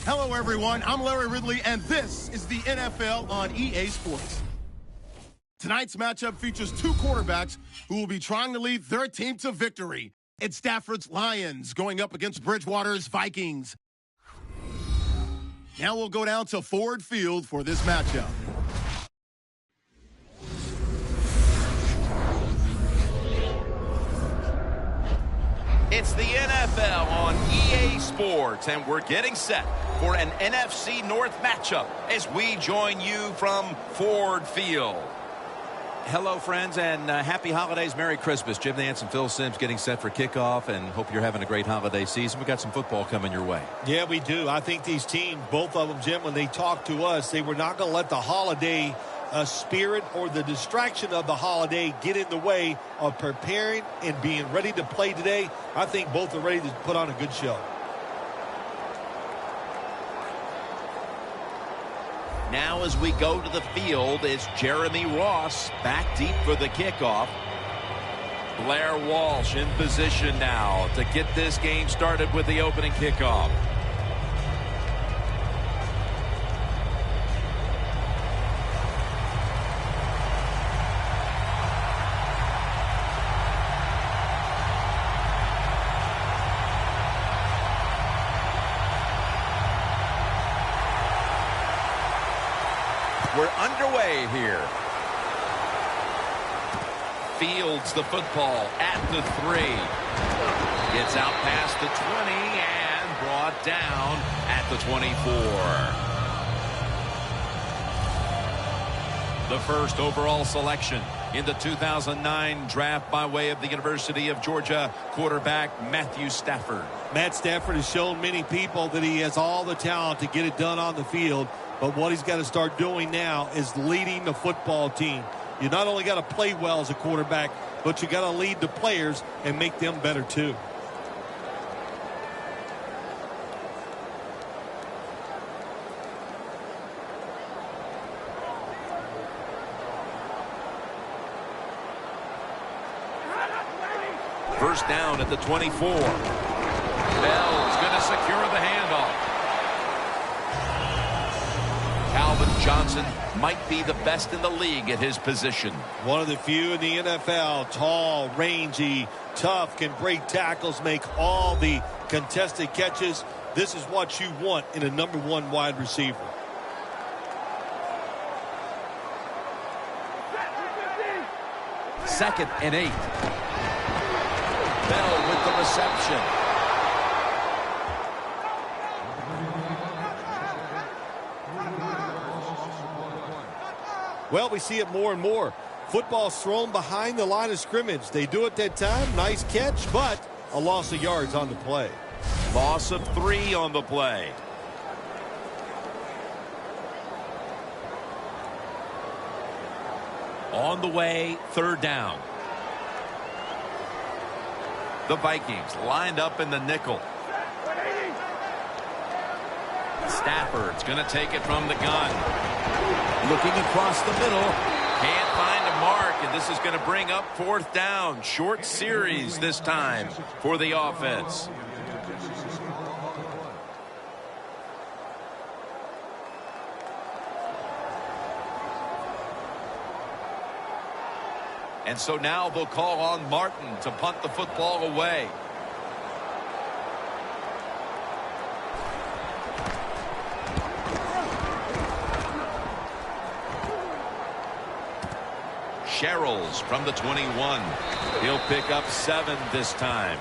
Hello, everyone. I'm Larry Ridley, and this is the NFL on EA Sports. Tonight's matchup features two quarterbacks who will be trying to lead their team to victory. It's Stafford's Lions going up against Bridgewater's Vikings. Now we'll go down to Ford Field for this matchup. It's the NFL on EA Sports, and we're getting set for an NFC North matchup as we join you from Ford Field. Hello, friends, and happy holidays. Merry Christmas. Jim Nance and Phil Simms getting set for kickoff, and hope you're having a great holiday season. We've got some football coming your way. Yeah, we do. I think these teams, both of them, Jim, when they talked to us, they were not going to let the holiday spirit or the distraction of the holiday get in the way of preparing and being ready to play today. I think both are ready to put on a good show. Now as we go to the field, it's Jeremy Ross back deep for the kickoff. Blair Walsh in position now to get this game started with the opening kickoff. We're underway here. Fields the football at the 3. Gets out past the 20 and brought down at the 24. The first overall selection in the 2009 draft by way of the University of Georgia, quarterback Matthew Stafford. Matt Stafford has shown many people that he has all the talent to get it done on the field. But what he's got to start doing now is leading the football team. You not only got to play well as a quarterback, but you got to lead the players and make them better too. First down at the 24. Bell's going to secure the handoff. Calvin Johnson might be the best in the league at his position. One of the few in the NFL, tall, rangy, tough, can break tackles, make all the contested catches. This is what you want in a number one wide receiver. Second and 8. Bell with the reception. Well, we see it more and more. Football's thrown behind the line of scrimmage. They do it that time. Nice catch, but a loss of yards on the play. Loss of 3 on the play. On the way, third down. The Vikings lined up in the nickel. Stafford's going to take it from the gun. Looking across the middle. Can't find a mark, and this is going to bring up fourth down. Short series this time for the offense. And so now they'll call on Martin to punt the football away. Sherrills from the 21. He'll pick up 7 this time.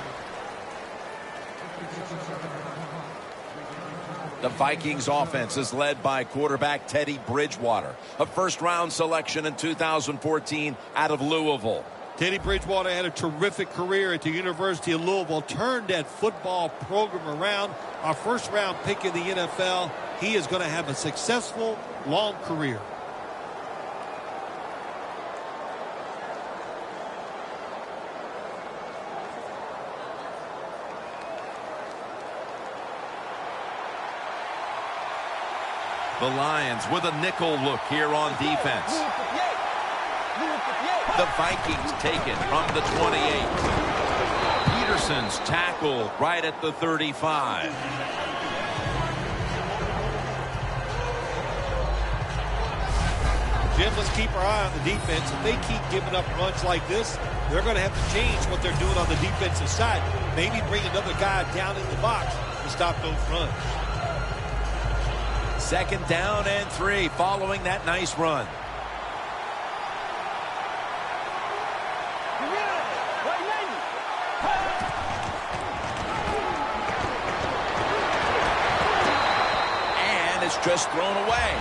The Vikings offense is led by quarterback Teddy Bridgewater, a first-round selection in 2014 out of Louisville. Teddy Bridgewater had a terrific career at the University of Louisville, turned that football program around. Our first-round pick in the NFL. He is going to have a successful, long career. The Lions with a nickel look here on defense. The Vikings take it from the 28. Peterson's tackle right at the 35. Jim, let's keep our eye on the defense. If they keep giving up runs like this, they're going to have to change what they're doing on the defensive side. Maybe bring another guy down in the box to stop those runs. 2nd down and 3 following that nice run. And it's just thrown away.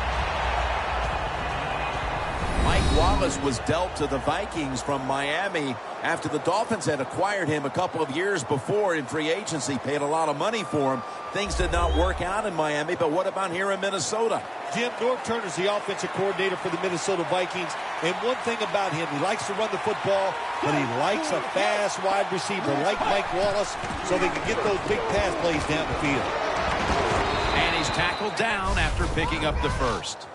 Mike Wallace was dealt to the Vikings from Miami after the Dolphins had acquired him a couple of years before in free agency, paid a lot of money for him. Things did not work out in Miami, but what about here in Minnesota? Jim, Norv Turner's the offensive coordinator for the Minnesota Vikings, and one thing about him, he likes to run the football, but he likes a fast wide receiver like Mike Wallace so they can get those big pass plays down the field. And he's tackled down after picking up the first.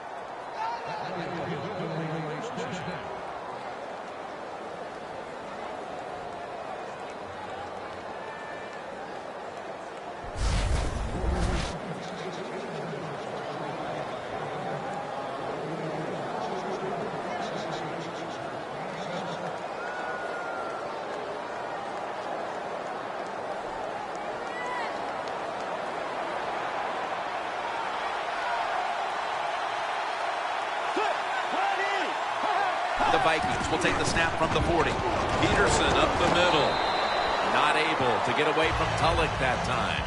The Vikings will take the snap from the 40. Peterson up the middle. Not able to get away from Tulloch that time.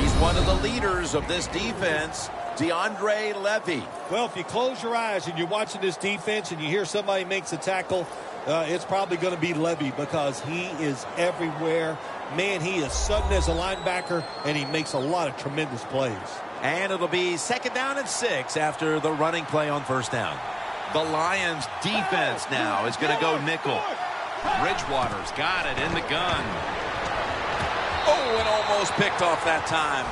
He's one of the leaders of this defense, DeAndre Levy. Well, if you close your eyes and you're watching this defense and you hear somebody makes a tackle, it's probably going to be Levy because he is everywhere. Man, he is sudden as a linebacker, and he makes a lot of tremendous plays. And it'll be 2nd down and 6 after the running play on 1st down. The Lions defense now is going to go nickel. Bridgewater's got it in the gun. Oh, and almost picked off that time.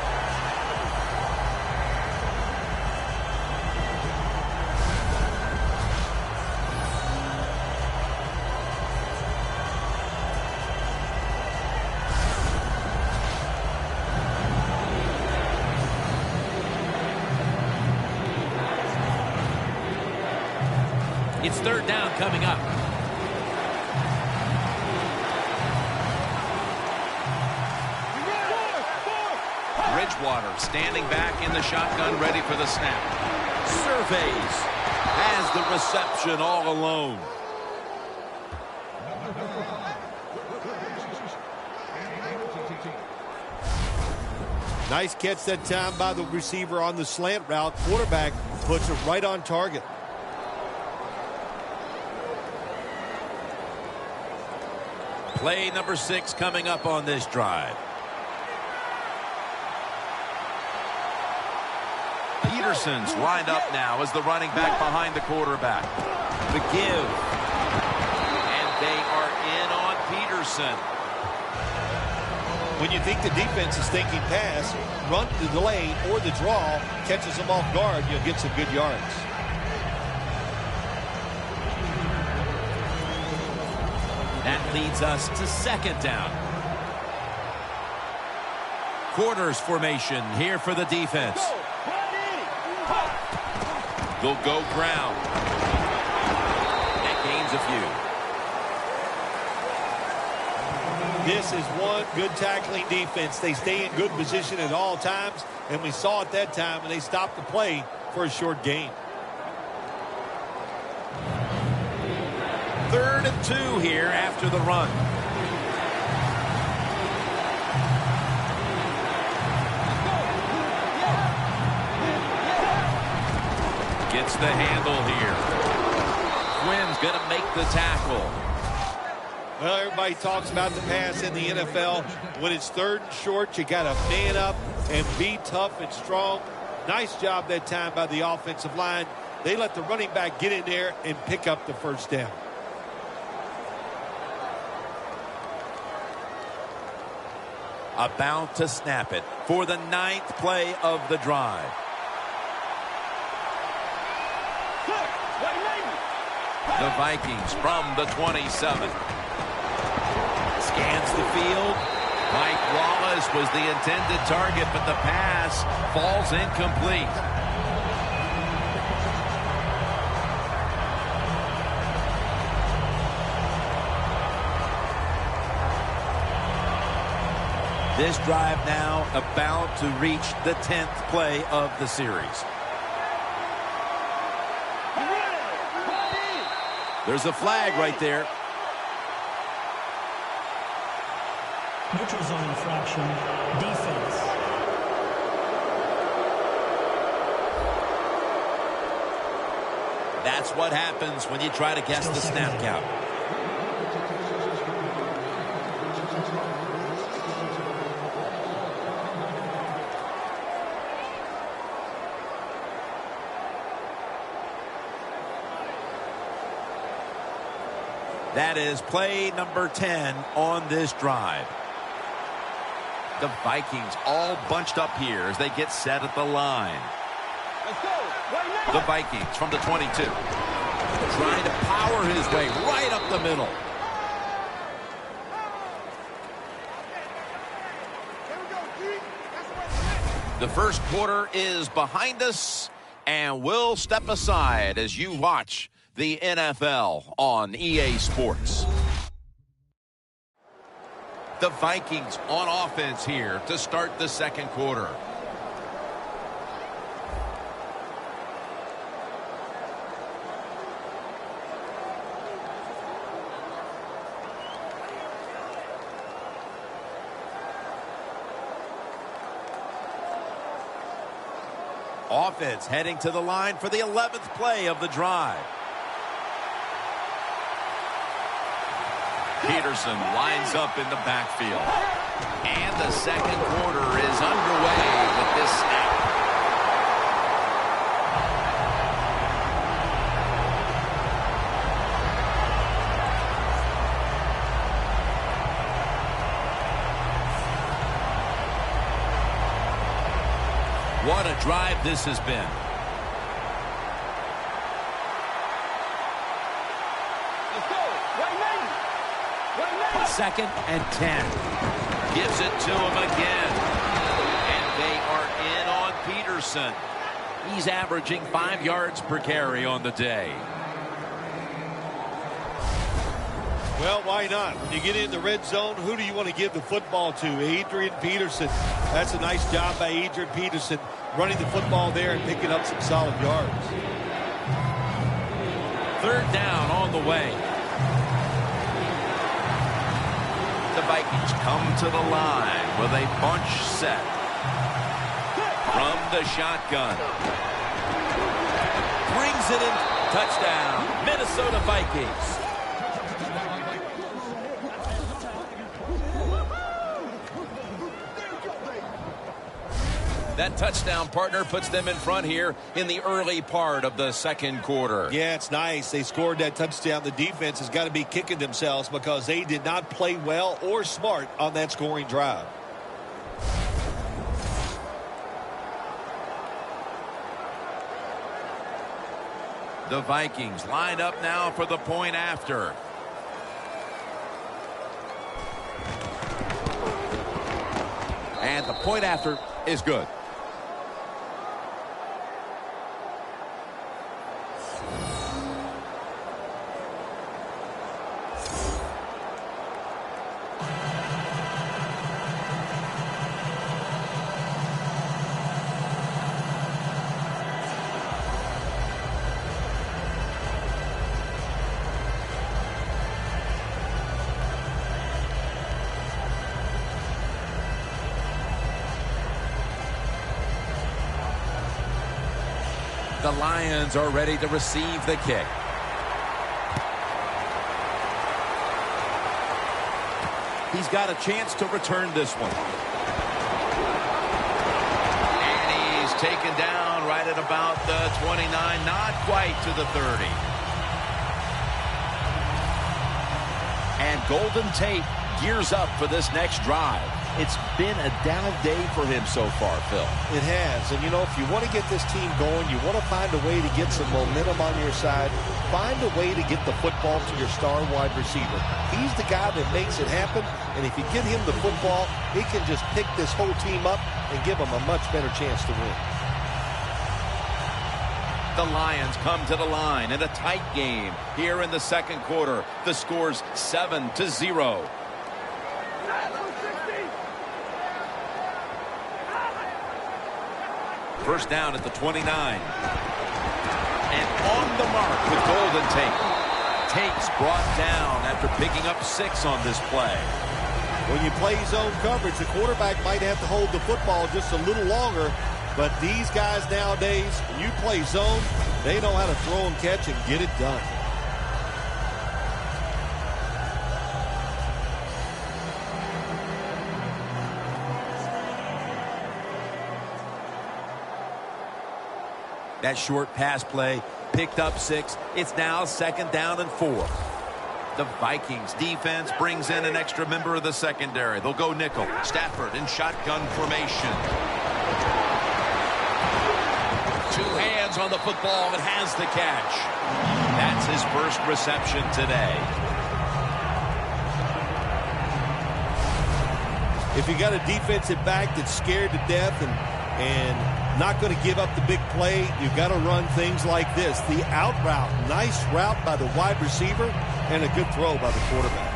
It's 3rd down coming up. Bridgewater standing back in the shotgun, ready for the snap. Surveys, has the reception all alone. Nice catch that time by the receiver on the slant route. Quarterback puts it right on target. Play number 6 coming up on this drive. Peterson's lined up now as the running back behind the quarterback. The give. And they are in on Peterson. When you think the defense is thinking pass, run to the lane or the draw, catches them off guard, you'll get some good yards. That leads us to 2nd down. Quarters formation here for the defense. They'll go ground. That gains a few. This is one good tackling defense. They stay in good position at all times, and we saw it that time, and they stopped the play for a short gain. 3rd and 2 here after the run. Gets the handle here. Quinn's going to make the tackle. Well, everybody talks about the pass in the NFL. When it's 3rd and short, you got to man up and be tough and strong. Nice job that time by the offensive line. They let the running back get in there and pick up the 1st down. About to snap it for the 9th play of the drive. The Vikings from the 27. Scans the field. Mike Wallace was the intended target, but the pass falls incomplete. This drive now about to reach the 10th play of the series. There's a flag right there. Neutral zone infraction, defense. That's what happens when you try to guess the snap count. That is play number 10 on this drive. The Vikings all bunched up here as they get set at the line. The Vikings from the 22. Trying to power his way right up the middle. The first quarter is behind us, and we'll step aside as you watch the NFL on EA Sports. The Vikings on offense here to start the second quarter. Offense heading to the line for the 11th play of the drive. Peterson lines up in the backfield. And the second quarter is underway with this snap. What a drive this has been. Second and 10. Gives it to him again. And they are in on Peterson. He's averaging 5 yards per carry on the day. Well, why not? When you get in the red zone, who do you want to give the football to? Adrian Peterson. That's a nice job by Adrian Peterson, running the football there and picking up some solid yards. Third down on the way. The Vikings come to the line with a bunch set. From the shotgun. Brings it in. Touchdown. Minnesota Vikings. That touchdown, partner, puts them in front here in the early part of the second quarter. Yeah, it's nice. They scored that touchdown. The defense has got to be kicking themselves because they did not play well or smart on that scoring drive. The Vikings lined up now for the point after. And the point after is good. The Lions are ready to receive the kick. He's got a chance to return this one. And he's taken down right at about the 29, not quite to the 30. And Golden Tate gears up for this next drive. It's been a down day for him so far, Phil. It has. And, you know, if you want to get this team going, you want to find a way to get some momentum on your side. Find a way to get the football to your star wide receiver. He's the guy that makes it happen. And if you get him the football, he can just pick this whole team up and give them a much better chance to win. The Lions come to the line in a tight game here in the second quarter. The score's 7-0. First down at the 29. And on the mark with Golden Tate. Tate's brought down after picking up 6 on this play. When you play zone coverage, the quarterback might have to hold the football just a little longer. But these guys nowadays, when you play zone, they know how to throw and catch and get it done. That short pass play picked up 6. It's now second down and 4. The Vikings defense brings in an extra member of the secondary. They'll go nickel. Stafford in shotgun formation. 2 hands on the football and has the catch. That's his first reception today. If you got a defensive back that's scared to death and not going to give up the big play, you've got to run things like this. The out route, nice route by the wide receiver, and a good throw by the quarterback.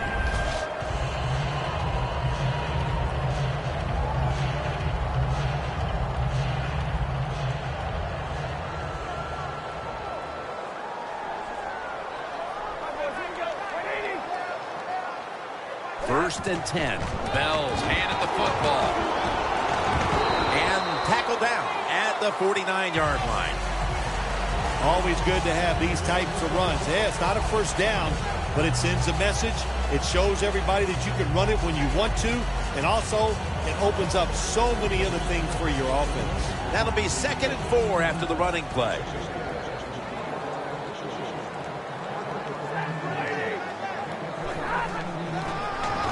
First and 10. Bell's handed the football. And tackled down at the 49-yard line. Always good to have these types of runs. Yeah, it's not a first down, but it sends a message. It shows everybody that you can run it when you want to, and also it opens up so many other things for your offense. That'll be second and 4 after the running play.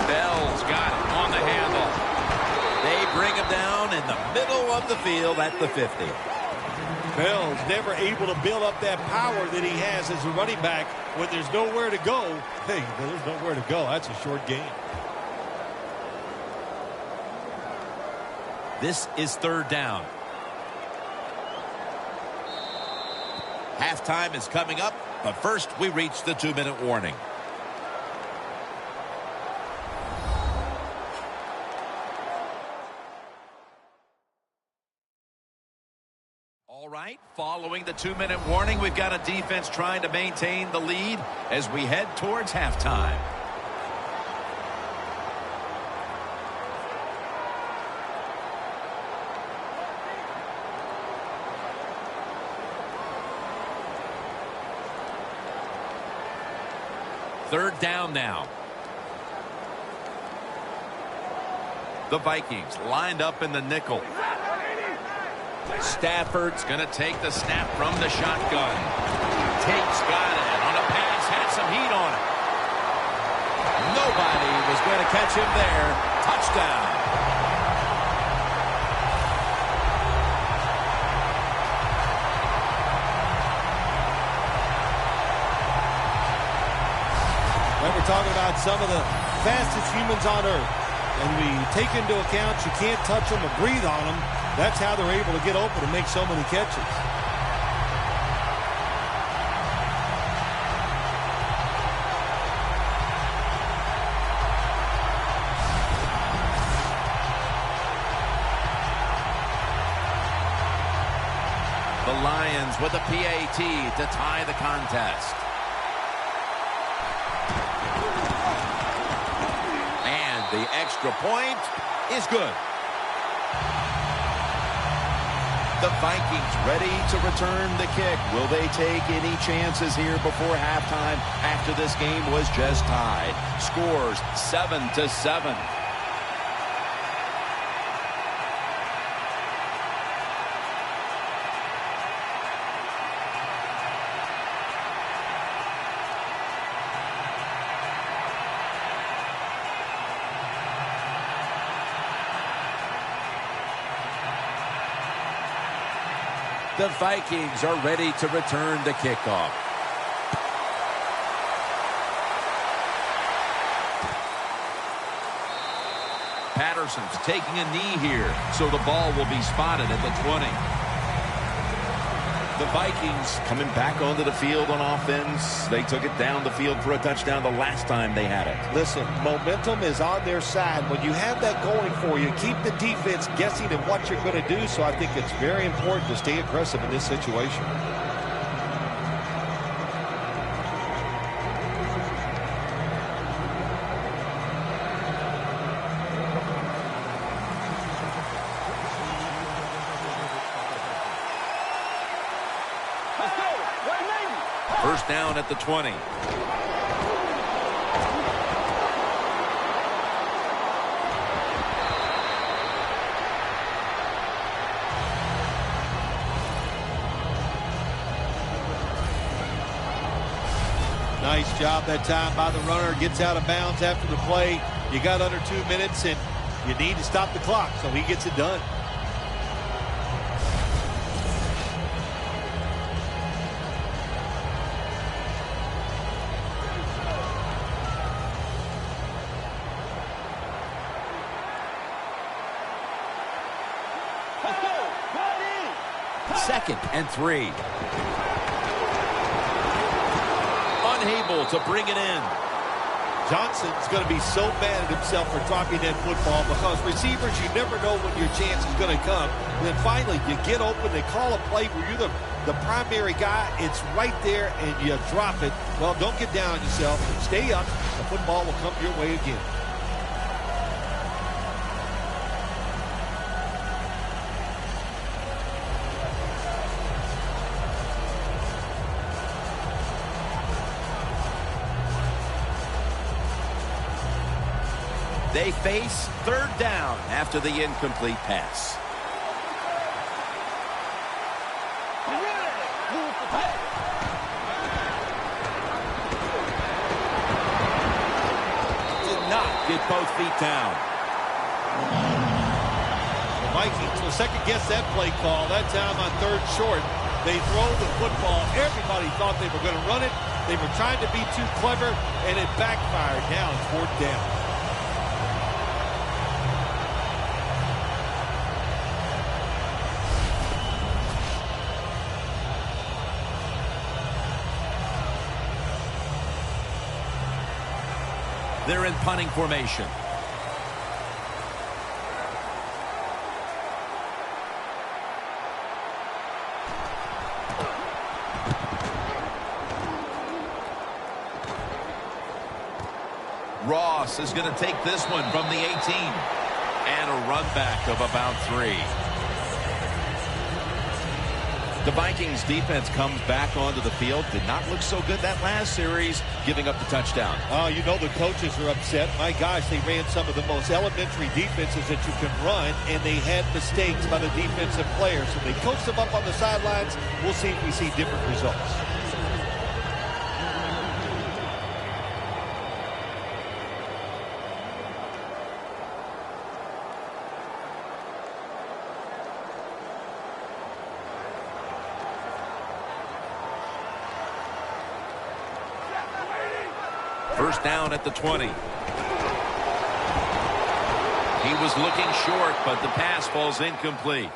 Bell's got it on the handle. They bring him down in the middle of the field at the 50. Bell's never able to build up that power that he has as a running back when there's nowhere to go. Hey, there's nowhere to go. That's a short game. This is third down. Halftime is coming up, but first we reach the 2-minute warning. All right, following the 2-minute warning, we've got a defense trying to maintain the lead as we head towards halftime. Third down now. The Vikings lined up in the nickel. Stafford's going to take the snap from the shotgun. Tate's got it on a pass, had some heat on it. Nobody was going to catch him there. Touchdown. And we're talking about some of the fastest humans on earth. And we take into account you can't touch them or breathe on them. That's how they're able to get open and make so many catches. The Lions with a PAT to tie the contest. And the extra point is good. The Vikings ready to return the kick. Will they take any chances here before halftime after this game was just tied? Scores 7-7. The Vikings are ready to return the kickoff. Patterson's taking a knee here, so the ball will be spotted at the 20. The Vikings coming back onto the field on offense. They took it down the field for a touchdown the last time they had it. Listen, momentum is on their side. When you have that going for you, keep the defense guessing at what you're going to do. So I think it's very important to stay aggressive in this situation. First down at the 20. Nice job that time by the runner. Gets out of bounds after the play. You got under 2 minutes, and you need to stop the clock, so he gets it done. Second and 3. Unable to bring it in. Johnson's going to be so mad at himself for dropping that football because receivers, you never know when your chance is going to come. And then finally, you get open, they call a play where you're the primary guy. It's right there, and you drop it. Well, don't get down on yourself. Stay up. The football will come your way again. They face third down after the incomplete pass. Did not get both feet down. The Vikings will second guess that play call. That time on third short, they throw the football. Everybody thought they were going to run it. They were trying to be too clever, and it backfired. Now it's fourth down. They're in punting formation. Ross is going to take this one from the 18. And a run back of about 3. The Vikings defense comes back onto the field. Did not look so good that last series, giving up the touchdown. Oh, you know the coaches are upset. My gosh, they ran some of the most elementary defenses that you can run, and they had mistakes by the defensive players. So they coached them up on the sidelines. We'll see if we see different results. First down at the 20. He was looking short, but the pass falls incomplete.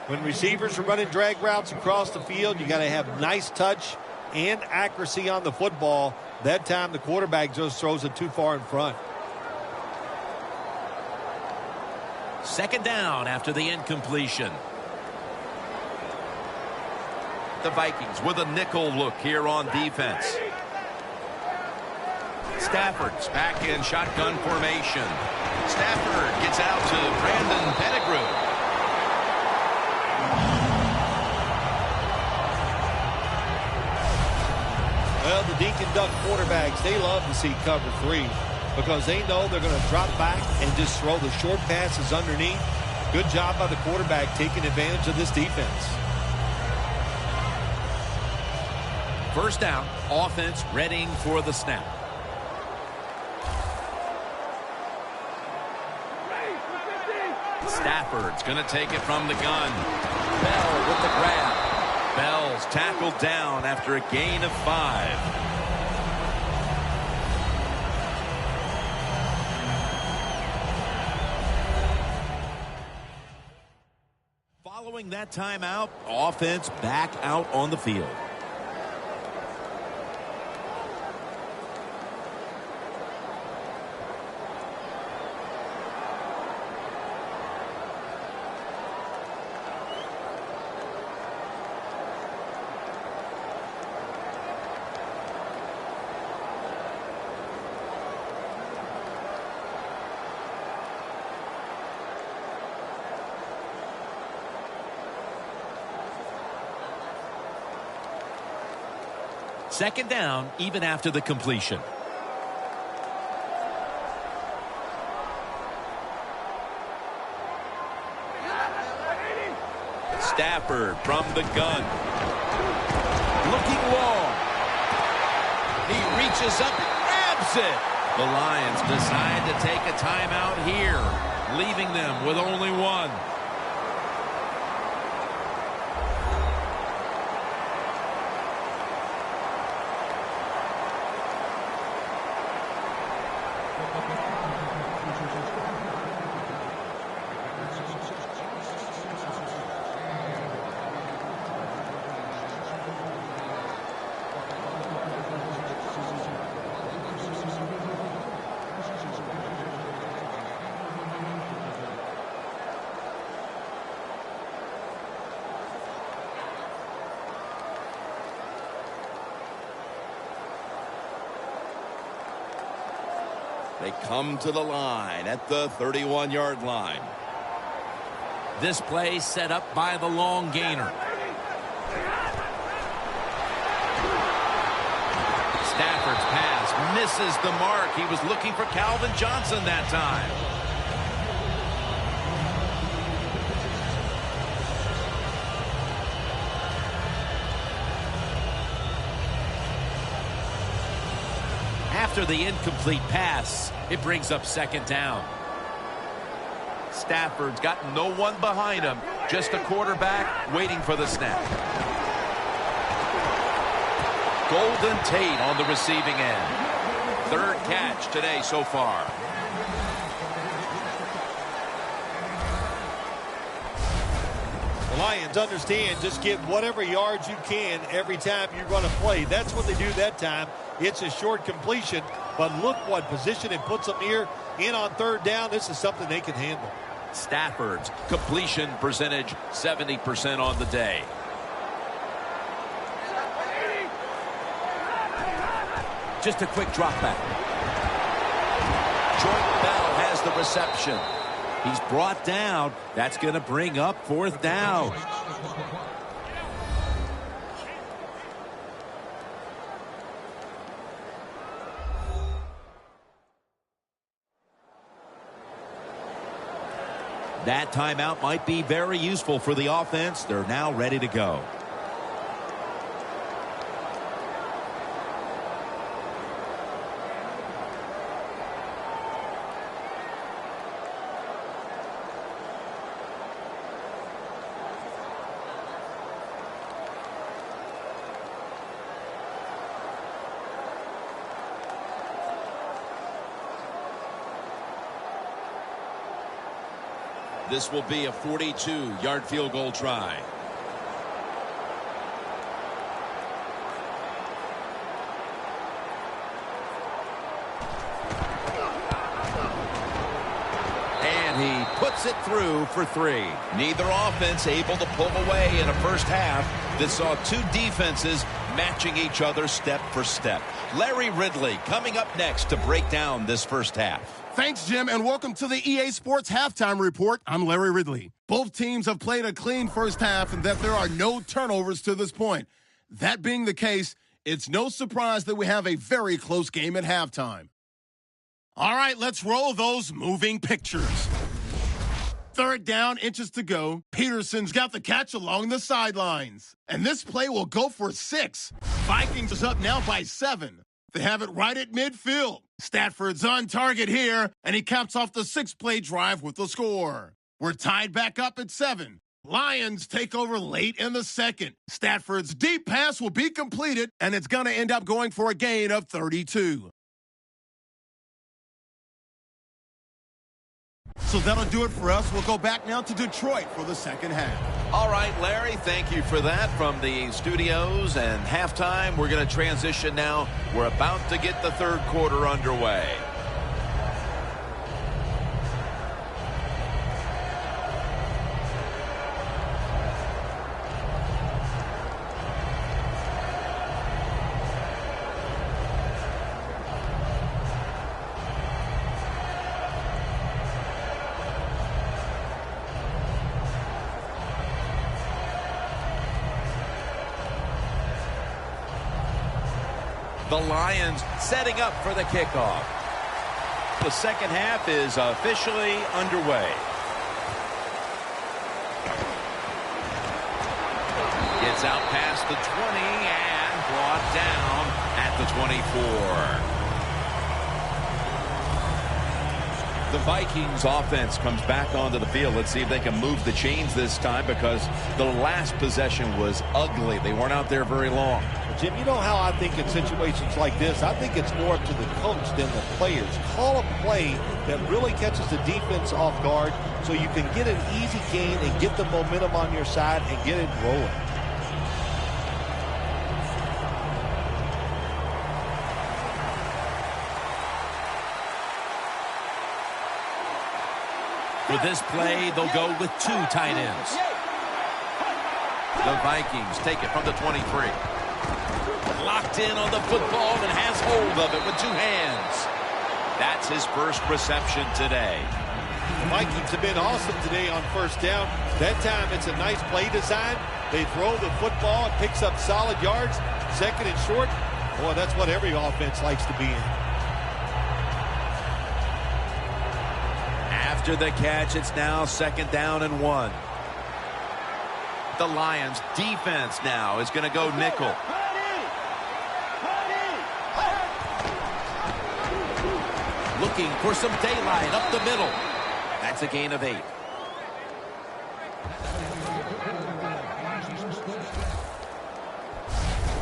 When receivers are running drag routes across the field, you got to have nice touch and accuracy on the football. That time the quarterback just throws it too far in front. Second down after the incompletion. The Vikings with a nickel look here on defense. Stafford's back in shotgun formation. Stafford gets out to Brandon Pettigrew. Well, the dink and dunk quarterbacks, they love to see cover 3 because they know they're going to drop back and just throw the short passes underneath. Good job by the quarterback taking advantage of this defense. First down, offense readying for the snap. Stafford's going to take it from the gun. Bell with the grab. Bell's tackled down after a gain of 5. Following Calling that timeout. Offense back out on the field. Second down, even after the completion. Stafford from the gun. Looking long. He reaches up and grabs it. The Lions decide to take a timeout here, leaving them with only one. They come to the line at the 31-yard line. This play set up by the long gainer. Stafford's pass misses the mark. He was looking for Calvin Johnson that time. After the incomplete pass, it brings up second down. Stafford's got no one behind him, just a quarterback waiting for the snap. Golden Tate on the receiving end. Third catch today so far. The Lions understand just get whatever yards you can every time you run a play. That's what they do that time. It's a short completion, but look what position it puts them here in on third down. This is something they can handle. Stafford's completion percentage 70% on the day. Just a quick drop back. Jordan Bell has the reception. He's brought down. That's going to bring up fourth down. That timeout might be very useful for the offense. They're now ready to go. This will be a 42-yard field goal try. And he puts it through for three. Neither offense able to pull away in a first half that saw two defenses matching each other step for step. Larry Ridley coming up next to break down this first half. Thanks, Jim, and welcome to the EA Sports Halftime Report. I'm Larry Ridley. Both teams have played a clean first half and that there are no turnovers to this point. That being the case, it's no surprise that we have a very close game at halftime. All right, let's roll those moving pictures. Third down, inches to go. Peterson's got the catch along the sidelines. And this play will go for 6. Vikings is up now by 7. They have it right at midfield. Stafford's on target here, and he caps off the 6-play drive with the score. We're tied back up at 7. Lions take over late in the second. Stafford's deep pass will be completed, and it's going to end up going for a gain of 32. So that'll do it for us. We'll go back now to Detroit for the second half. All right, Larry, thank you for that from the studios. And halftime, we're going to transition now. We're about to get the third quarter underway. The Lions setting up for the kickoff. The second half is officially underway. Gets out past the 20 and brought down at the 24. The Vikings offense comes back onto the field. Let's see if they can move the chains this time, because the last possession was ugly. They weren't out there very long. Jim, you know how I think in situations like this, I think it's more up to the coach than the players. Call a play that really catches the defense off guard so you can get an easy gain and get the momentum on your side and get it rolling. For this play, they'll go with two tight ends. The Vikings take it from the 23. Locked in on the football and has hold of it with two hands. That's his first reception today. The Vikings have been awesome today on first down. That time it's a nice play design. They throw the football. It picks up solid yards. Second and short. Boy, that's what every offense likes to be in. After the catch, it's now second down and 1. The Lions defense now is going to go nickel. Looking for some daylight up the middle. That's a gain of 8.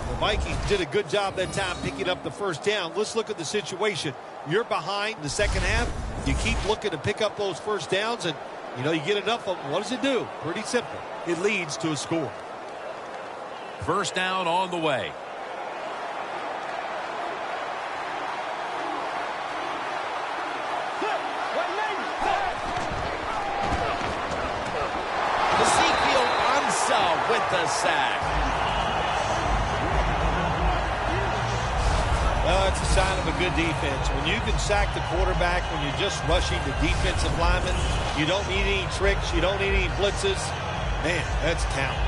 The Vikings did a good job that time picking up the first down. Let's look at the situation. You're behind the second half. You keep looking to pick up those first downs, and you get enough of them. What does it do? Pretty simple. It leads to a score. First down on the way. With the sack. Well, it's a sign of a good defense. When you can sack the quarterback, when you're just rushing the defensive lineman, you don't need any tricks, you don't need any blitzes. Man, that's talent.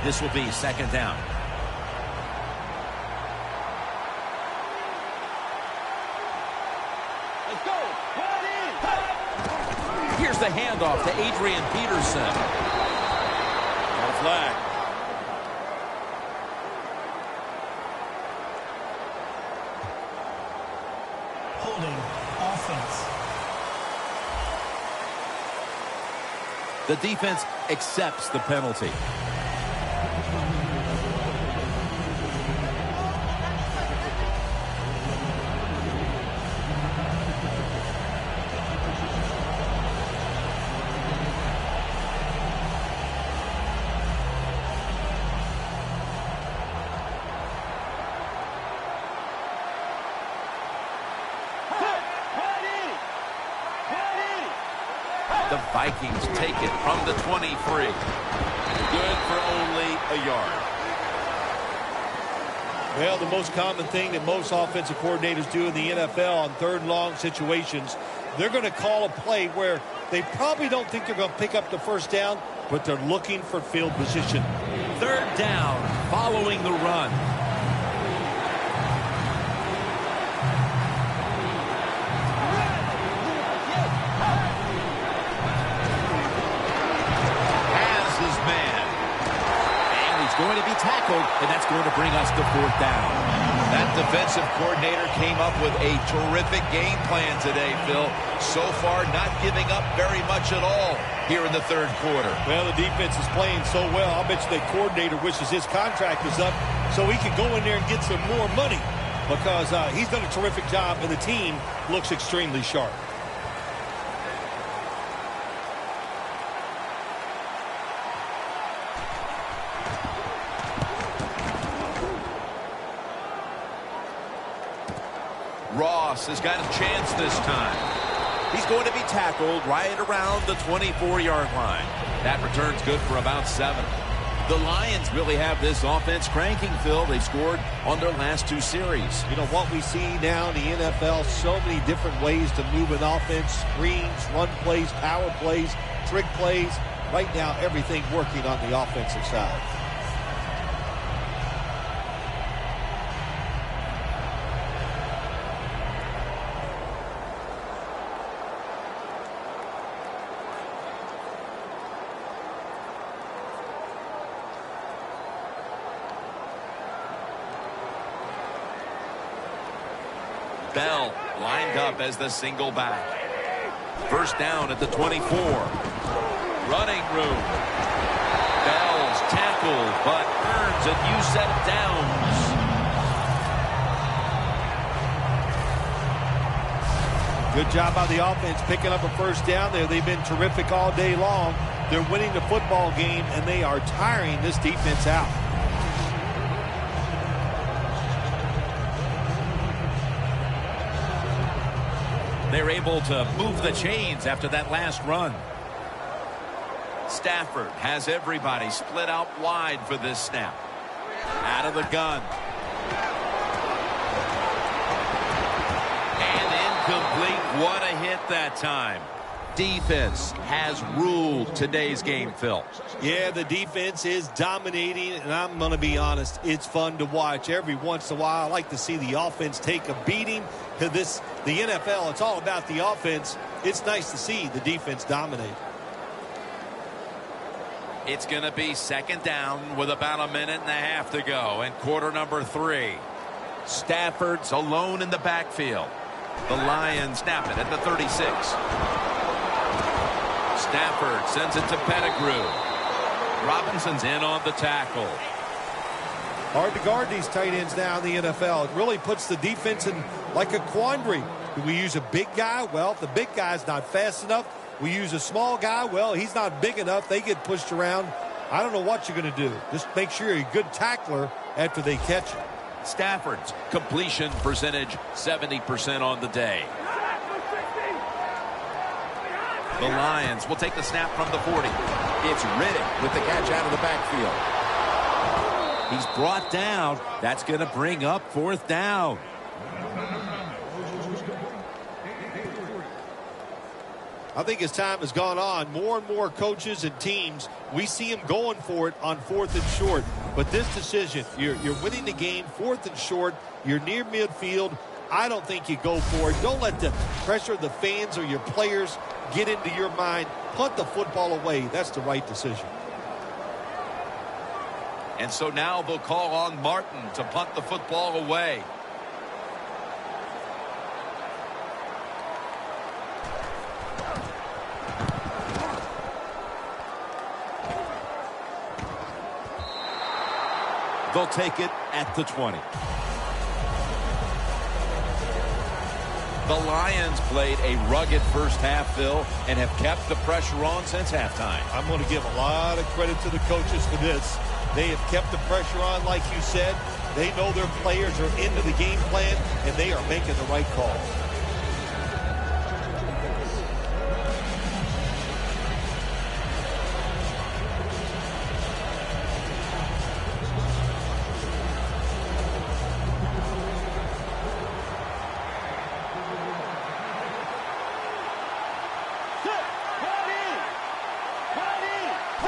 This will be second down. Here's the handoff to Adrian Peterson. Got a flag. Holding offense. The defense accepts the penalty. The Vikings take it from the 23. Good for only a yard. Well, the most common thing that most offensive coordinators do in the NFL on third and long situations, they're going to call a play where they probably don't think they're going to pick up the first down, but they're looking for field position. Third down following the run. Going to be tackled, and that's going to bring us to fourth down. That defensive coordinator came up with a terrific game plan today, Phil. So far, not giving up very much at all here in the third quarter. Well, the defense is playing so well. I'll bet you the coordinator wishes his contract was up so he could go in there and get some more money, because he's done a terrific job, and the team looks extremely sharp. Ross has got a chance this time. He's going to be tackled right around the 24-yard line. That return's good for about 7. The Lions really have this offense cranking, Phil. They've scored on their last 2 series. You know, what we see now in the NFL, so many different ways to move an offense. Screens, run plays, power plays, trick plays. Right now, everything working on the offensive side. Bell lined up as the single back. First down at the 24. Running room. Bell's tackled, but earns a new set of downs. Good job by the offense picking up a first down there. They've been terrific all day long. They're winning the football game, and they are tiring this defense out. They're able to move the chains after that last run. Stafford has everybody split out wide for this snap. Out of the gun. And incomplete. What a hit that time. Defense has ruled today's game, Phil. Yeah, the defense is dominating, and I'm going to be honest, it's fun to watch. Every once in a while, I like to see the offense take a beating. The NFL, it's all about the offense. It's nice to see the defense dominate. It's going to be second down with about a minute and a half to go in quarter number 3. Stafford's alone in the backfield. The Lions snap it at the 36. Stafford sends it to Pettigrew. Robinson's in on the tackle. Hard to guard these tight ends now in the NFL. It really puts the defense in like a quandary. Do we use a big guy? Well, if the big guy's not fast enough, we use a small guy. Well, he's not big enough. They get pushed around. I don't know what you're going to do. Just make sure you're a good tackler after they catch you. Stafford's completion percentage 70% on the day. The Lions will take the snap from the 40. It's Riddick with the catch out of the backfield. He's brought down. That's going to bring up fourth down. I think as time has gone on, more and more coaches and teams, we see them going for it on 4th and short. But this decision, you're winning the game, 4th and short, you're near midfield. I don't think you go for it. Don't let the pressure of the fans or your players get into your mind. Punt the football away. That's the right decision. And so now they'll call on Martin to punt the football away. They'll take it at the 20. The Lions played a rugged first half, Phil, and have kept the pressure on since halftime. I'm going to give a lot of credit to the coaches for this. They have kept the pressure on, like you said. They know their players are into the game plan, and they are making the right calls.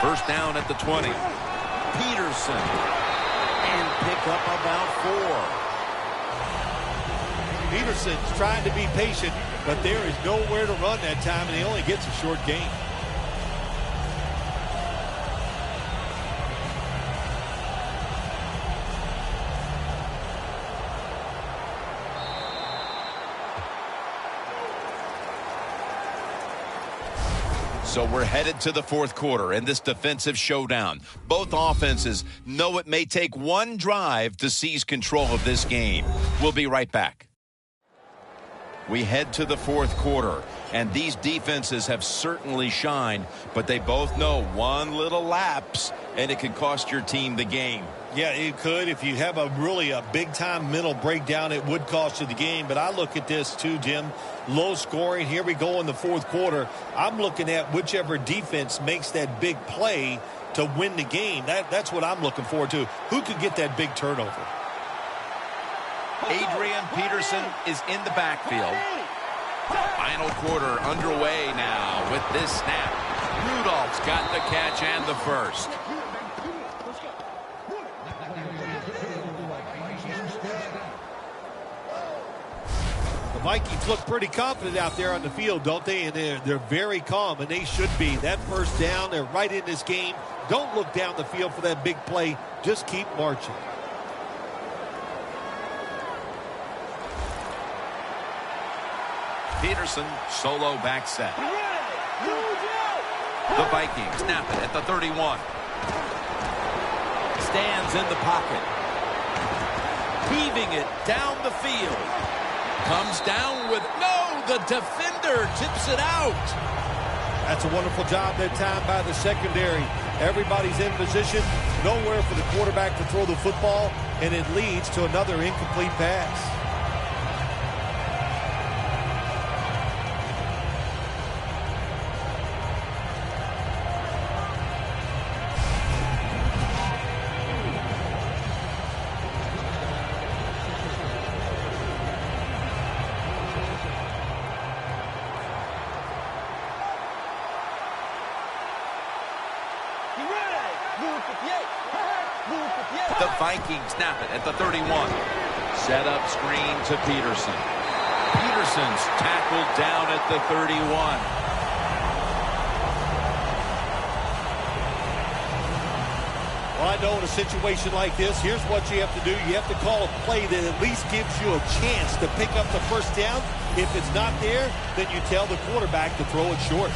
First down at the 20. Peterson. And pick up about 4. Peterson's trying to be patient, but there is nowhere to run that time, and he only gets a short gain. So we're headed to the fourth quarter in this defensive showdown. Both offenses know it may take one drive to seize control of this game. We'll be right back. We head to the fourth quarter. And these defenses have certainly shined, but they both know one little lapse, and it can cost your team the game. Yeah, it could. If you have a big-time mental breakdown, it would cost you the game. But I look at this too, Jim. Low scoring. Here we go in the fourth quarter. I'm looking at whichever defense makes that big play to win the game. That's what I'm looking forward to. Who could get that big turnover? Adrian Peterson is in the backfield. Final quarter underway now with this snap. Rudolph's got the catch and the first. The Vikings look pretty confident out there on the field, don't they? And they're very calm, and they should be. That first down, they're right in this game. Don't look down the field for that big play. Just keep marching. Peterson, solo back set. The Vikings snap it at the 31. Stands in the pocket. Heaving it down the field. Comes down with, no, the defender tips it out. That's a wonderful job that time by the secondary. Everybody's in position. Nowhere for the quarterback to throw the football, and it leads to another incomplete pass. The Vikings snap it at the 31. Set up screen to Peterson. Peterson's tackled down at the 31. Well, I know in a situation like this, here's what you have to do. You have to call a play that at least gives you a chance to pick up the first down. If it's not there, then you tell the quarterback to throw it short.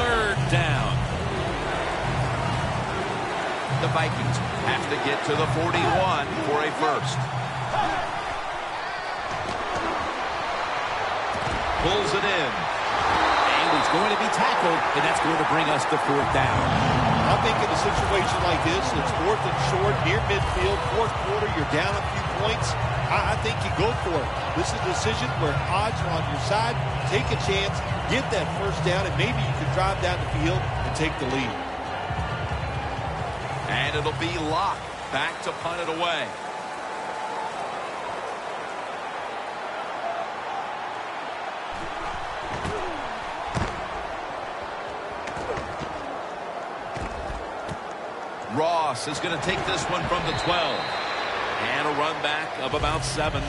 Third down. The Vikings have to get to the 41 for a first. Pulls it in. And he's going to be tackled, and that's going to bring us to fourth down. I think in a situation like this, it's fourth and short, near midfield, fourth quarter, you're down a few points. I think you go for it. This is a decision where odds are on your side. Take a chance, get that first down, and maybe you can drive down the field and take the lead. And it'll be Locke back to punt it away. Ross is going to take this one from the 12. And a run back of about 7.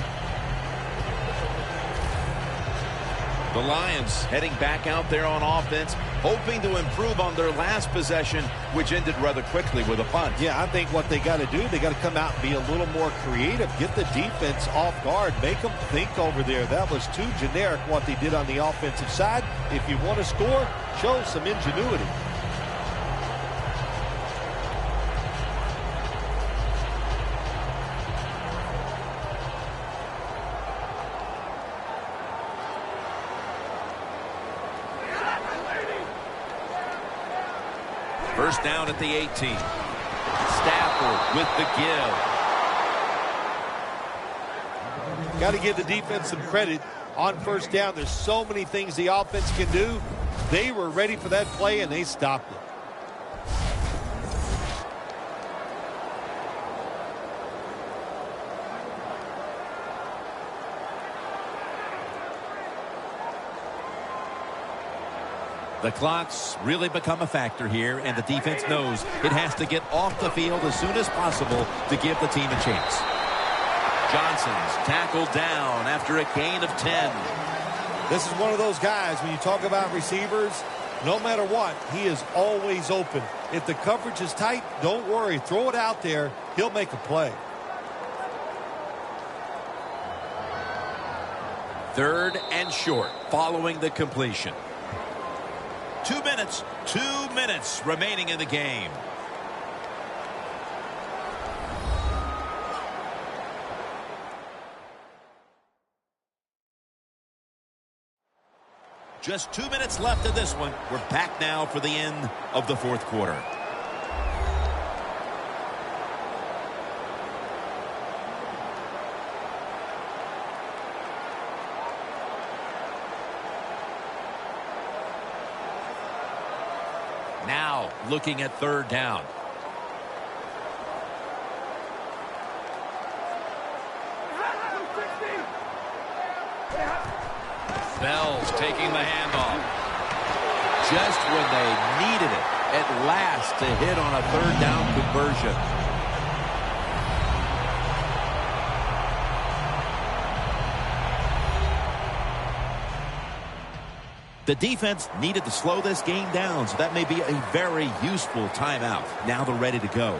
The Lions heading back out there on offense, hoping to improve on their last possession, which ended rather quickly with a punt. Yeah, I think what they got to do, they got to come out and be a little more creative, get the defense off guard, make them think over there. That was too generic what they did on the offensive side. If you want to score, show some ingenuity. First down at the 18. Stafford with the give. Got to give the defense some credit on first down. There's so many things the offense can do. They were ready for that play, and they stopped it. The clock's really become a factor here, and the defense knows it has to get off the field as soon as possible to give the team a chance. Johnson's tackled down after a gain of 10. This is one of those guys, when you talk about receivers, no matter what, he is always open. If the coverage is tight, don't worry. Throw it out there. He'll make a play. Third and short following the completion. 2 minutes remaining in the game. Just 2 minutes left in this one. We're back now for the end of the fourth quarter. Now looking at third down. Bell's taking the handoff. Just when they needed it at last to hit on a third down conversion. The defense needed to slow this game down, so that may be a very useful timeout. Now they're ready to go.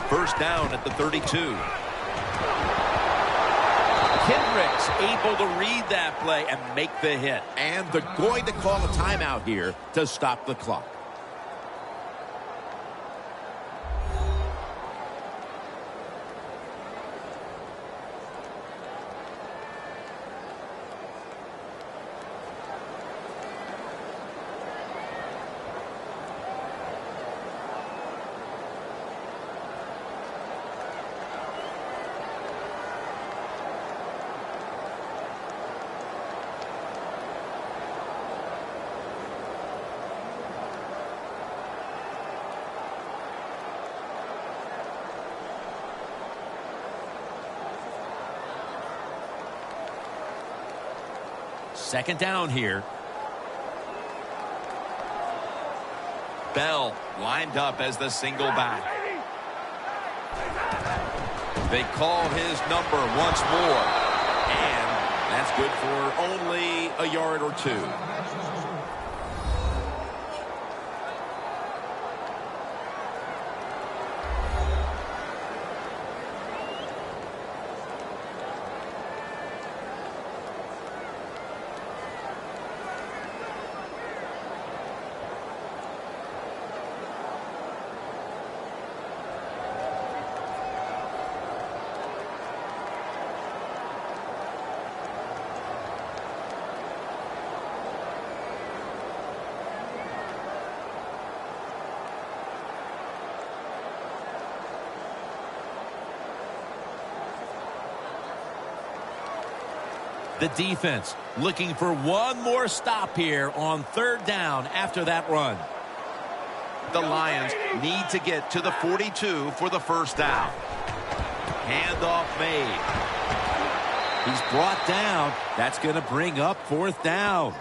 First down at the 32. Kendrick's able to read that play and make the hit. And they're going to call a timeout here to stop the clock. Second down here. Bell lined up as the single back. They call his number once more. And that's good for only a yard or two. The defense looking for one more stop here on third down after that run. The Lions need to get to the 42 for the first down. Handoff made. He's brought down. That's going to bring up fourth down.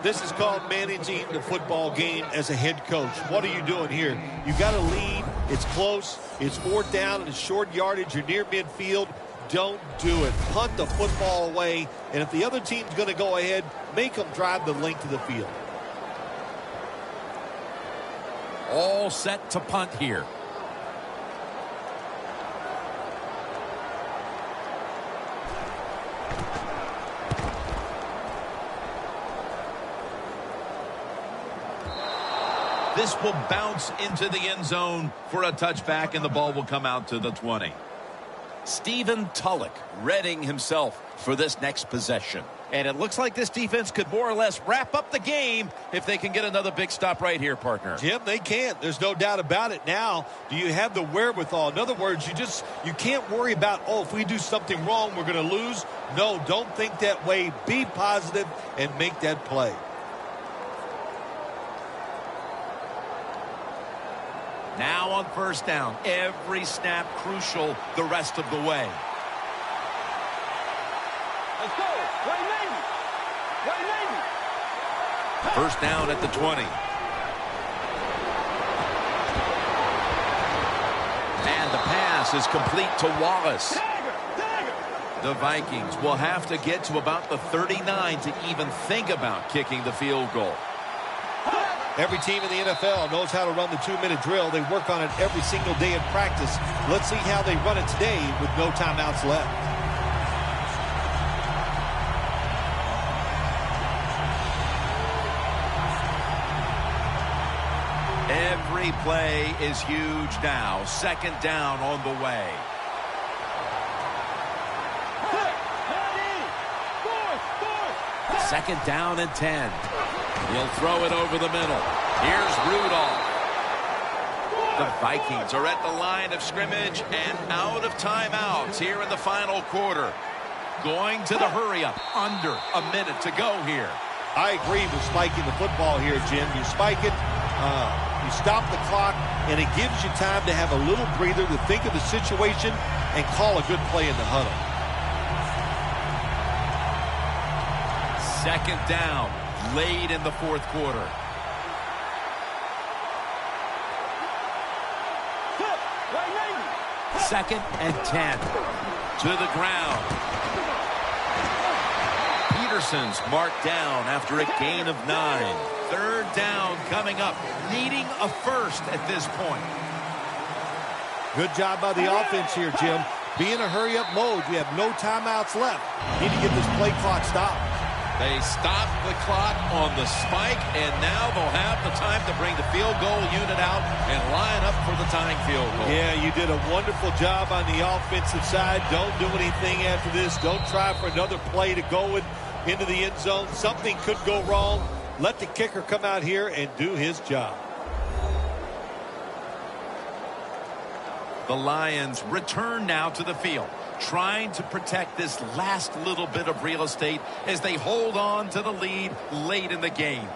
This is called managing the football game as a head coach. What are you doing here? You got to lead. It's close. It's fourth down and it's short yardage. You're near midfield. Don't do it. Punt the football away. And if the other team's going to go ahead, make them drive the length of the field. All set to punt here. This will bounce into the end zone for a touchback, and the ball will come out to the 20. Stephen Tulloch readying himself for this next possession. And it looks like this defense could more or less wrap up the game if they can get another big stop right here, partner. Jim, they can't. There's no doubt about it. Now, do you have the wherewithal? In other words, you can't worry about, oh, if we do something wrong, we're going to lose. No, don't think that way. Be positive and make that play. Now on first down, every snap crucial the rest of the way. Let's go. First down at the 20. And the pass is complete to Wallace. The Vikings will have to get to about the 39 to even think about kicking the field goal. Every team in the NFL knows how to run the 2-minute drill. They work on it every single day in practice. Let's see how they run it today with no timeouts left. Every play is huge now. Second down on the way. Second down and 10. He'll throw it over the middle. Here's Rudolph. The Vikings are at the line of scrimmage and out of timeouts here in the final quarter. Going to the hurry-up. Under a minute to go here. I agree with spiking the football here, Jim. You spike it, you stop the clock, and it gives you time to have a little breather to think of the situation and call a good play in the huddle. Second down, late in the fourth quarter. Second and 10. To the ground. Peterson's marked down after a gain of 9. Third down coming up, needing a first at this point. Good job by the offense here, Jim. Be in a hurry-up mode. You have no timeouts left. You need to get this play clock stopped. They stop the clock on the spike, and now they'll have the time to bring the field goal unit out and line up for the tying field goal. Yeah, you did a wonderful job on the offensive side. Don't do anything after this. Don't try for another play to go into the end zone. Something could go wrong. Let the kicker come out here and do his job. The Lions return now to the field, trying to protect this last little bit of real estate as they hold on to the lead late in the game.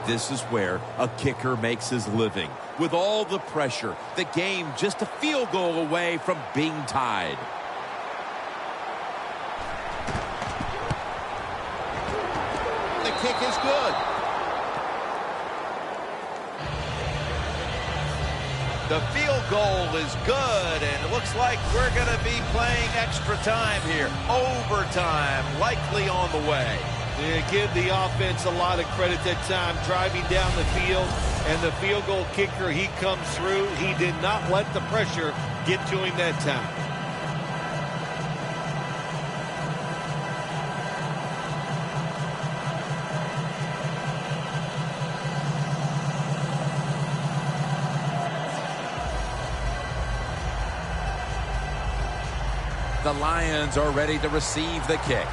This is where a kicker makes his living. With all the pressure, the game just a field goal away from being tied. The kick is good. The field goal is good, and it looks like we're going to be playing extra time here. Overtime likely on the way. Yeah, give the offense a lot of credit that time, driving down the field, and the field goal kicker, he comes through. He did not let the pressure get to him that time. The Lions are ready to receive the kick.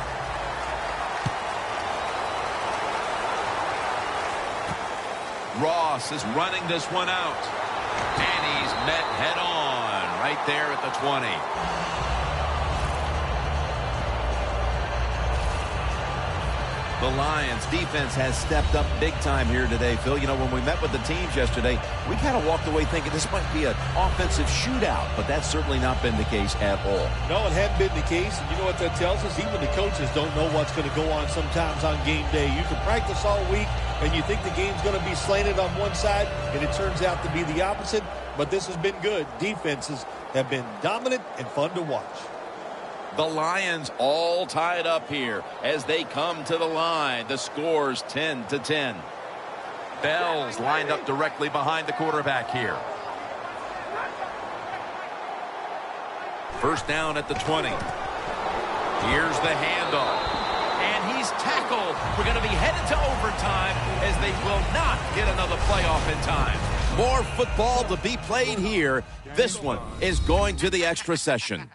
Ross is running this one out. And he's met head on right there at the 20. The Lions defense has stepped up big time here today, Phil. You know, when we met with the teams yesterday, we kind of walked away thinking this might be an offensive shootout, but that's certainly not been the case at all. No, it hadn't been the case, and you know what that tells us? Even the coaches don't know what's going to go on sometimes on game day. You can practice all week, and you think the game's going to be slanted on one side, and it turns out to be the opposite, but this has been good. Defenses have been dominant and fun to watch. The Lions all tied up here as they come to the line. The score's 10-10. Bell's lined up directly behind the quarterback here. First down at the 20. Here's the handoff. And he's tackled. We're going to be headed to overtime as they will not get another playoff in time. More football to be played here. This one is going to the extra session.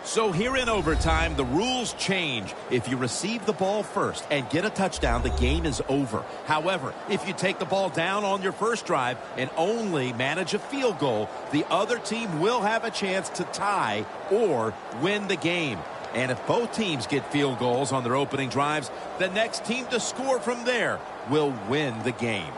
So here in overtime, the rules change. If you receive the ball first and get a touchdown, the game is over. However, if you take the ball down on your first drive and only manage a field goal, the other team will have a chance to tie or win the game. And if both teams get field goals on their opening drives, the next team to score from there will win the game.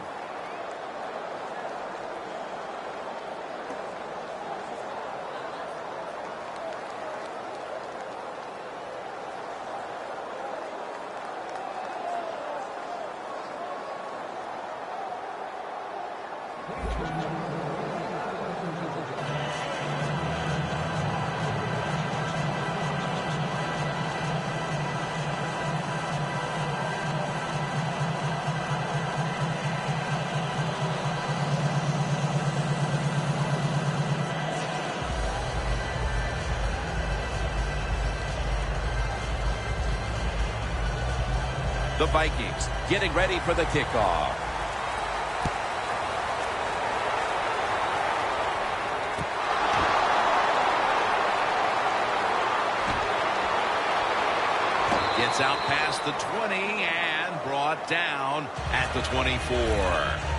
The Vikings getting ready for the kickoff. Gets out past the 20 and brought down at the 24.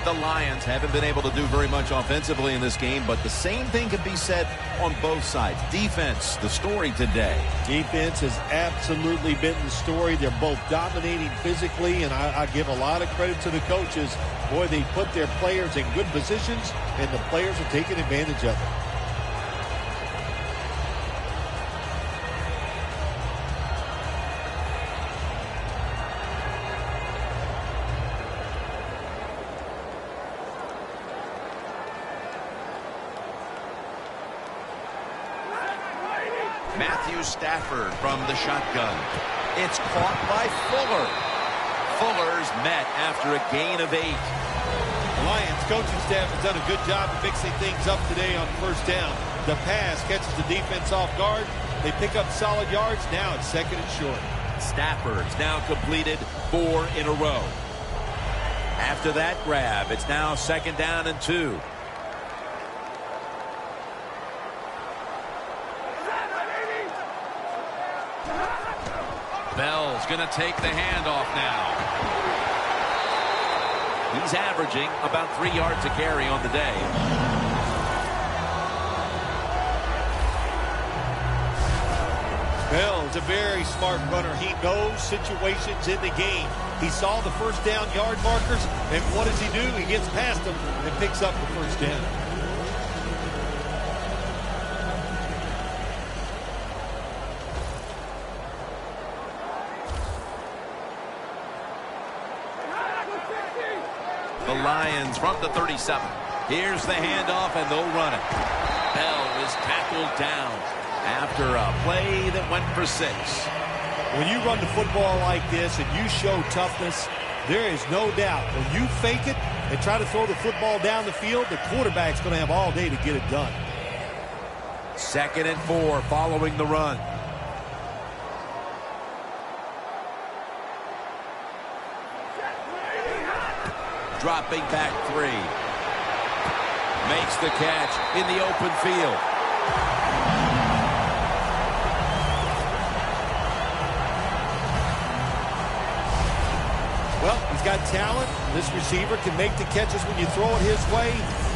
The Lions haven't been able to do very much offensively in this game, but the same thing can be said on both sides. Defense, the story today. Defense has absolutely been the story. They're both dominating physically, and I give a lot of credit to the coaches. Boy, they put their players in good positions, and the players are taking advantage of it. Stafford from the shotgun. It's caught by Fuller. Fuller's met after a gain of 8. The Lions coaching staff has done a good job of mixing things up today on first down. The pass catches the defense off guard. They pick up solid yards. Now it's second and short. Stafford's now completed 4 in a row. After that grab, it's now second down and 2. Bell's going to take the handoff now. He's averaging about 3 yards a carry on the day. Bell's a very smart runner. He knows situations in the game. He saw the first down yard markers, and what does he do? He gets past them and picks up the first down. The Lions from the 37. Here's the handoff, and they'll run it. Bell is tackled down after a play that went for 6. When you run the football like this and you show toughness, there is no doubt when you fake it and try to throw the football down the field, the quarterback's going to have all day to get it done. Second and 4 following the run. Dropping back 3. Makes the catch in the open field. Well, he's got talent. This receiver can make the catches when you throw it his way.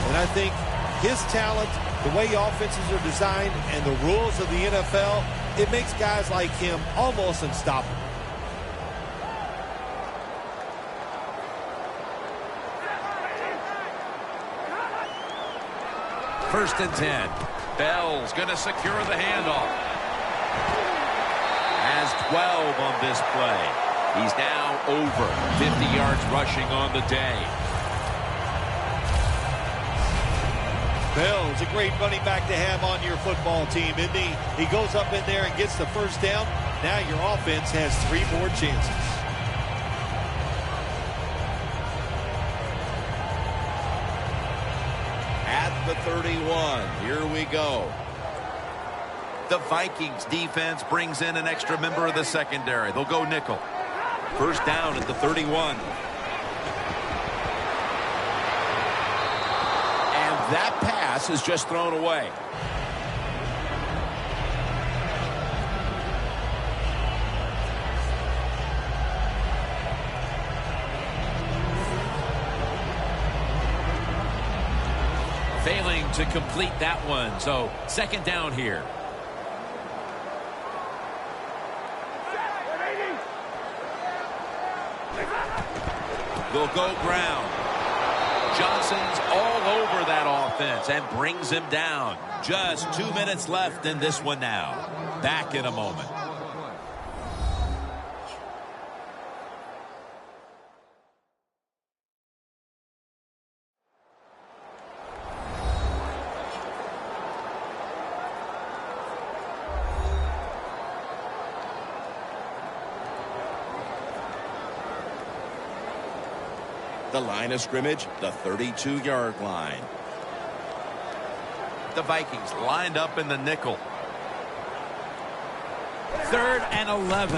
And I think his talent, the way offenses are designed, and the rules of the NFL, it makes guys like him almost unstoppable. First and 10. Bell's going to secure the handoff. Has 12 on this play. He's now over 50 yards rushing on the day. Bell's a great running back to have on your football team, isn't he? He goes up in there and gets the first down. Now your offense has 3 more chances. The 31. Here we go. The Vikings defense brings in an extra member of the secondary. They'll go nickel. First down at the 31. And that pass is just thrown away. Failing to complete that one. So second down here. They'll go ground. Johnson's all over that offense and brings him down. Just 2 minutes left in this one now. Back in a moment. The line of scrimmage, the 32-yard line. The Vikings lined up in the nickel. 3rd and 11.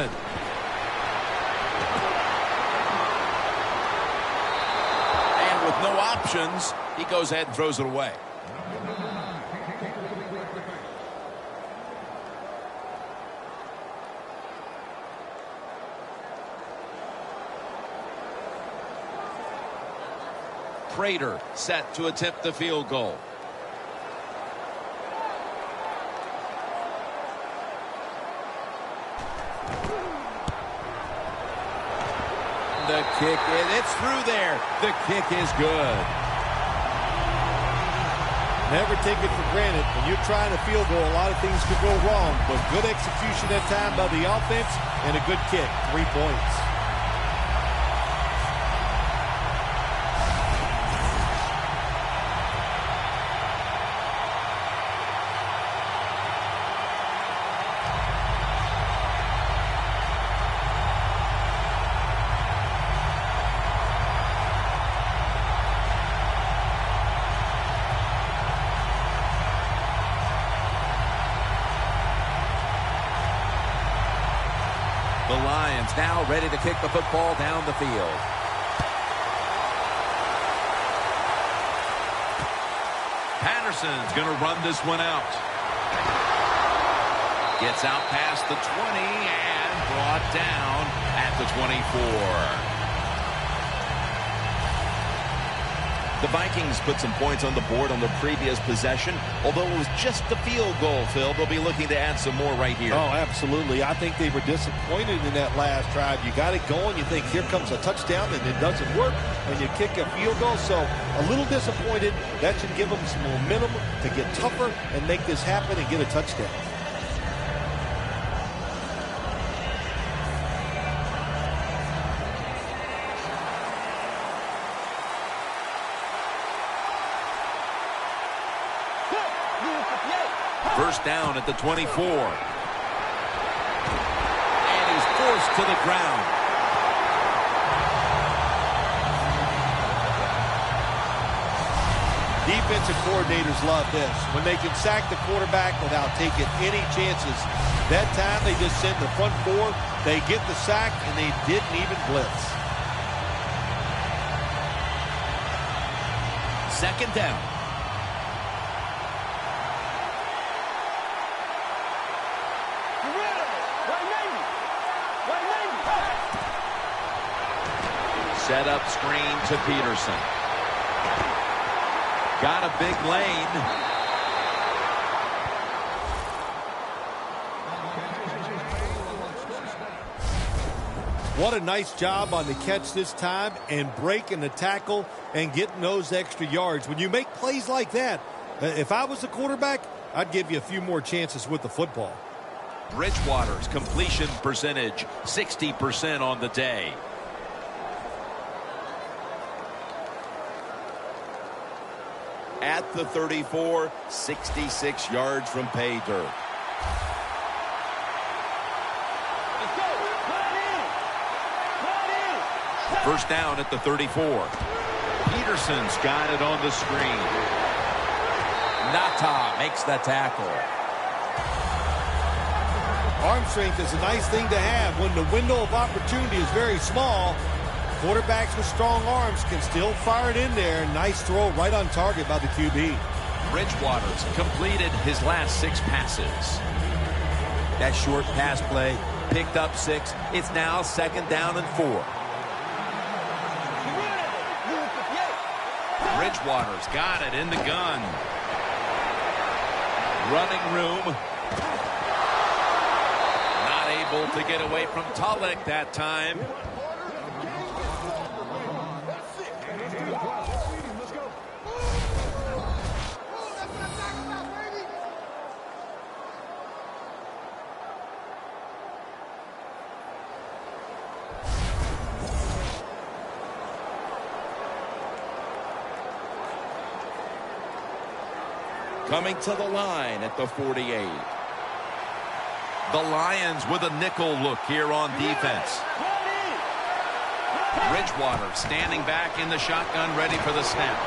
And with no options, he goes ahead and throws it away. Prater set to attempt the field goal. The kick, it's through there. The kick is good. Never take it for granted. When you're trying a field goal, a lot of things could go wrong, but good execution that time by the offense and a good kick. 3 points. The Lions now ready to kick the football down the field. Patterson's going to run this one out. Gets out past the 20 and brought down at the 24. The Vikings put some points on the board on the previous possession. Although it was just the field goal, Phil, they'll be looking to add some more right here. Oh, absolutely. I think they were disappointed in that last drive. You got it going. You think, here comes a touchdown, and it doesn't work, and you kick a field goal. So a little disappointed. That should give them some momentum to get tougher and make this happen and get a touchdown. First down at the 24. And he's forced to the ground. Defensive coordinators love this. When they can sack the quarterback without taking any chances. That time they just send the front four. They get the sack, and they didn't even blitz. Second down. Set up screen to Peterson. Got a big lane. What a nice job on the catch this time and breaking the tackle and getting those extra yards. When you make plays like that, if I was the quarterback, I'd give you a few more chances with the football. Bridgewater's completion percentage, 60% on the day. At the 34, 66 yards from pay dirt. First down at the 34. Peterson's got it on the screen. Nata makes the tackle. Arm strength is a nice thing to have when the window of opportunity is very small. Quarterbacks with strong arms can still fire it in there. Nice throw right on target by the QB. Bridgewater's completed his last 6 passes. That short pass play picked up 6. It's now second down and 4. Bridgewater's got it in the gun. Running room. Not able to get away from Tulloch that time. Coming to the line at the 48. The Lions with a nickel look here on defense. Bridgewater standing back in the shotgun, ready for the snap.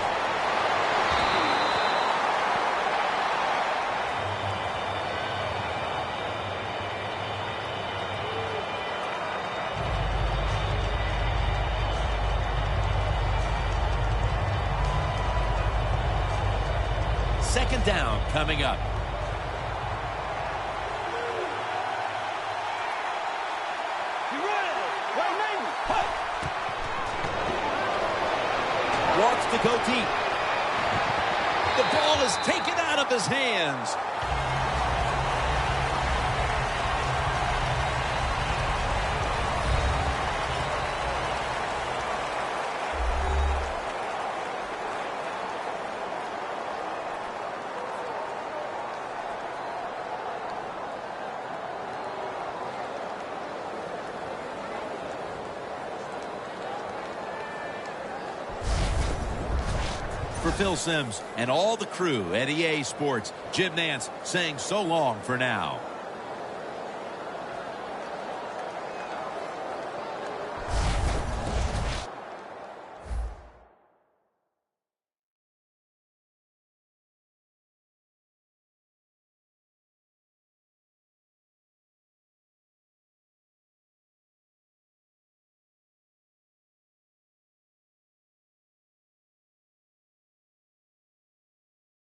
Second down coming up. Wants to go deep. The ball is taken out of his hands. For Phil Simms and all the crew at EA Sports, Jim Nantz saying so long for now.